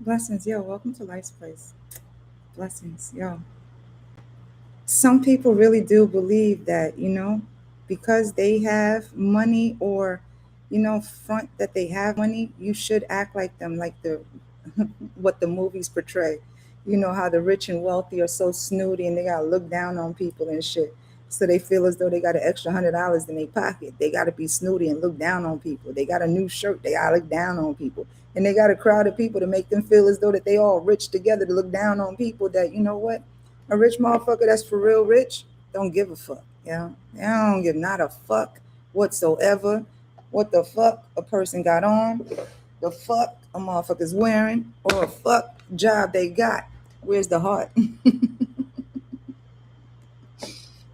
Blessings, yo. Welcome to Life's Place. Blessings, yo. Some people really do believe that, because they have money or, front that they have money, you should act like them, like the what the movies portray. You know how the rich and wealthy are so snooty and they gotta look down on people and shit. So they feel as though they got an extra $100 in their pocket. They gotta be snooty and look down on people. They got a new shirt, they gotta look down on people. And they got a crowd of people to make them feel as though that they all rich together to look down on people that, you know what? A rich motherfucker that's for real rich don't give a fuck. They don't give not a fuck whatsoever. What the fuck a person got on, the fuck a motherfucker's wearing, or a fuck job they got. Where's the heart?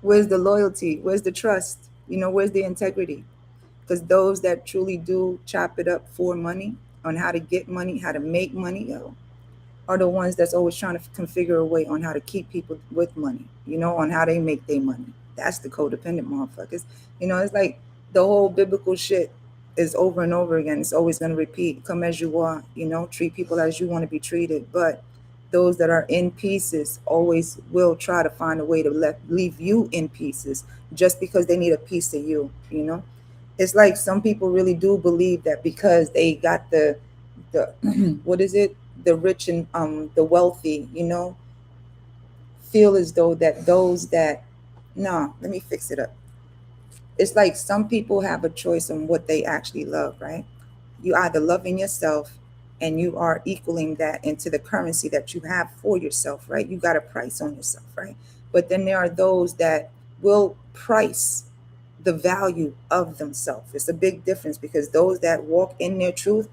Where's the loyalty? Where's the trust? Where's the integrity? Because those that truly do chop it up for money, on how to get money, how to make money, are the ones that's always trying to configure a way on how to keep people with money, on how they make their money. That's the codependent motherfuckers. It's like the whole biblical shit is over and over again. It's always going to repeat. Come as you are, treat people as you want to be treated. But those that are in pieces always will try to find a way to leave you in pieces just because they need a piece of you. It's like some people really do believe that because they got the what is it, the rich and the wealthy, feel as though that those that, no, let me fix it up. It's like some people have a choice on what they actually love, right? You either loving yourself and you are equaling that into the currency that you have for yourself, right? You got a price on yourself, right? But then there are those that will price the value of themselves. It's a big difference because those that walk in their truth,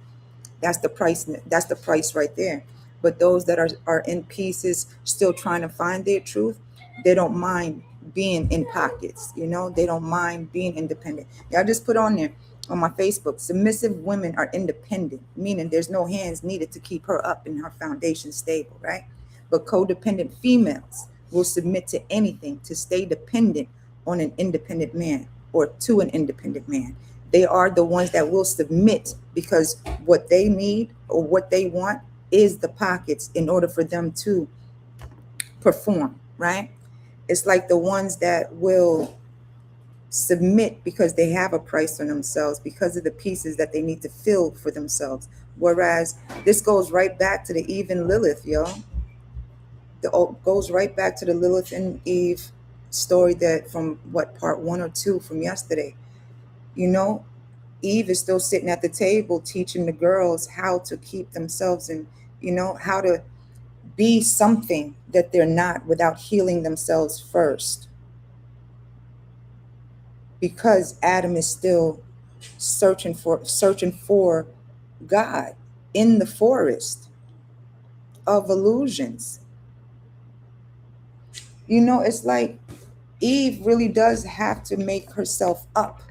that's the price. That's the price right there. But those that are in pieces, still trying to find their truth, they don't mind being in pockets. They don't mind being independent. Yeah, I just put on there on my Facebook, submissive women are independent, meaning there's no hands needed to keep her up and her foundation stable, right? But codependent females will submit to anything to stay dependent on an independent man or to an independent man. They are the ones that will submit because what they need or what they want is the pockets in order for them to perform, right? It's like the ones that will submit because they have a price on themselves because of the pieces that they need to fill for themselves. Whereas this goes right back to the Eve and Lilith, yo. Goes right back to the Lilith and Eve story that from what part 1 or 2 from yesterday. You know, Eve is still sitting at the table teaching the girls how to keep themselves and, how to be something that they're not without healing themselves first. Because Adam is still searching for God in the forest of illusions. It's like Eve really does have to make herself up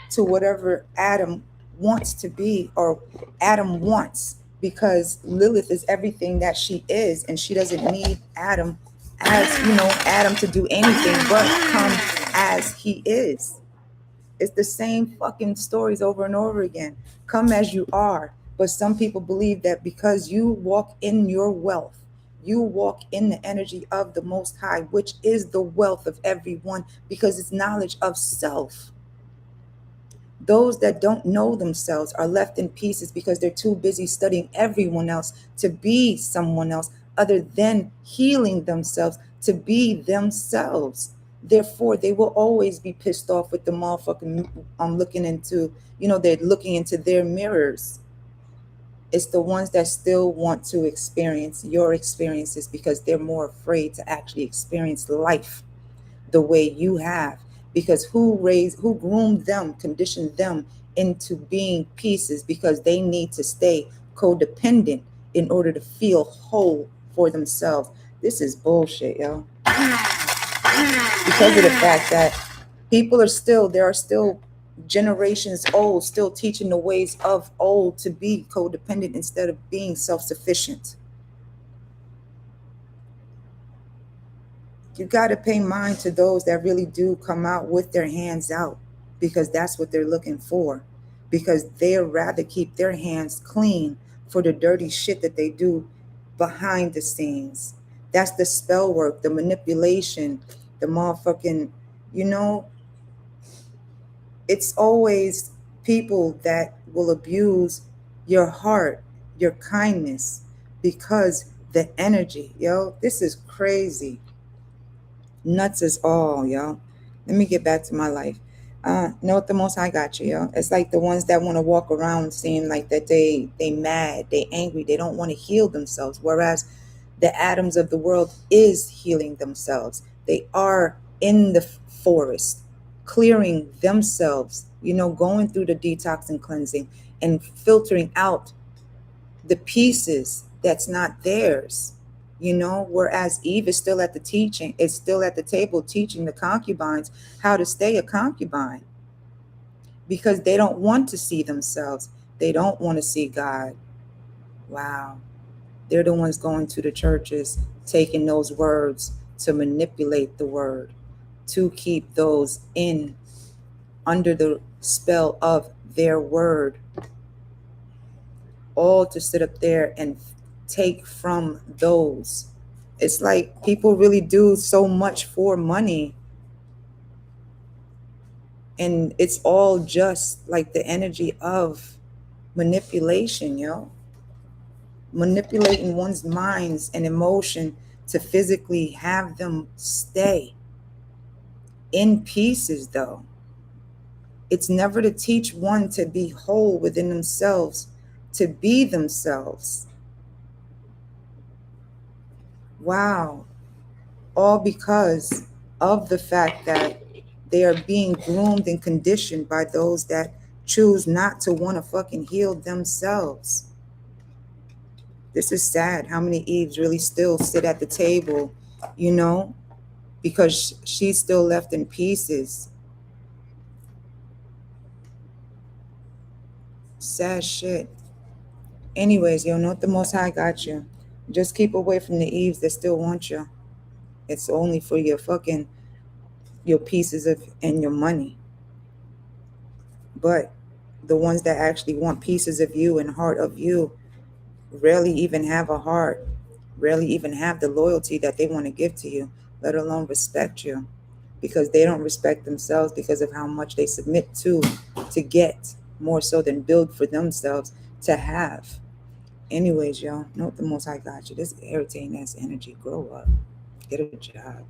to whatever Adam wants to be or Adam wants, because Lilith is everything that she is and she doesn't need Adam as, Adam to do anything but come as he is. It's the same fucking stories over and over again. Come as you are. But some people believe that because you walk in your wealth, you walk in the energy of the Most High, which is the wealth of everyone, because it's knowledge of self. Those that don't know themselves are left in pieces because they're too busy studying everyone else to be someone else other than healing themselves to be themselves. Therefore, they will always be pissed off with the motherfucking looking into, they're looking into their mirrors. It's the ones that still want to experience your experiences because they're more afraid to actually experience life the way you have. Because who groomed them, conditioned them into being pieces because they need to stay codependent in order to feel whole for themselves. This is bullshit, yo. Because of the fact that there are still generations old, still teaching the ways of old to be codependent instead of being self-sufficient. You got to pay mind to those that really do come out with their hands out, because that's what they're looking for, because they'd rather keep their hands clean for the dirty shit that they do behind the scenes. That's the spell work, the manipulation, the motherfucking, you know, it's always people that will abuse your heart, your kindness, because the energy, yo, this is crazy. Nuts is all, yo. Let me get back to my life. Know what the most high got you, yo. It's like the ones that want to walk around seem like that they mad, they angry, they don't want to heal themselves. Whereas the atoms of the world is healing themselves. They are in the forest, clearing themselves, you know, going through the detox and cleansing and filtering out the pieces that's not theirs, you know. Whereas Eve is still at the teaching, is still at the table teaching the concubines how to stay a concubine, because they don't want to see themselves, they don't want to see God. Wow. They're the ones going to the churches, taking those words to manipulate the word, to keep those in under the spell of their word, all to sit up there and take from those. It's like people really do so much for money, and it's all just like the energy of manipulation, yo. Manipulating one's minds and emotion to physically have them stay in pieces, though. It's never to teach one to be whole within themselves, to be themselves. Wow. All because of the fact that they are being groomed and conditioned by those that choose not to want to fucking heal themselves. This is sad how many Eves really still sit at the table, you know, because she's still left in pieces. Sad shit. Anyways, yo, know the Most High got you. Just keep away from the Eves that still want you. It's only for your fucking, your pieces of and your money. But the ones that actually want pieces of you and heart of you rarely even have a heart, rarely even have the loyalty that they want to give to you, let alone respect you, because they don't respect themselves because of how much they submit to get, more so than build for themselves to have. Anyways, y'all, know what the Most High got you. This irritating ass energy. Grow up. Get a job.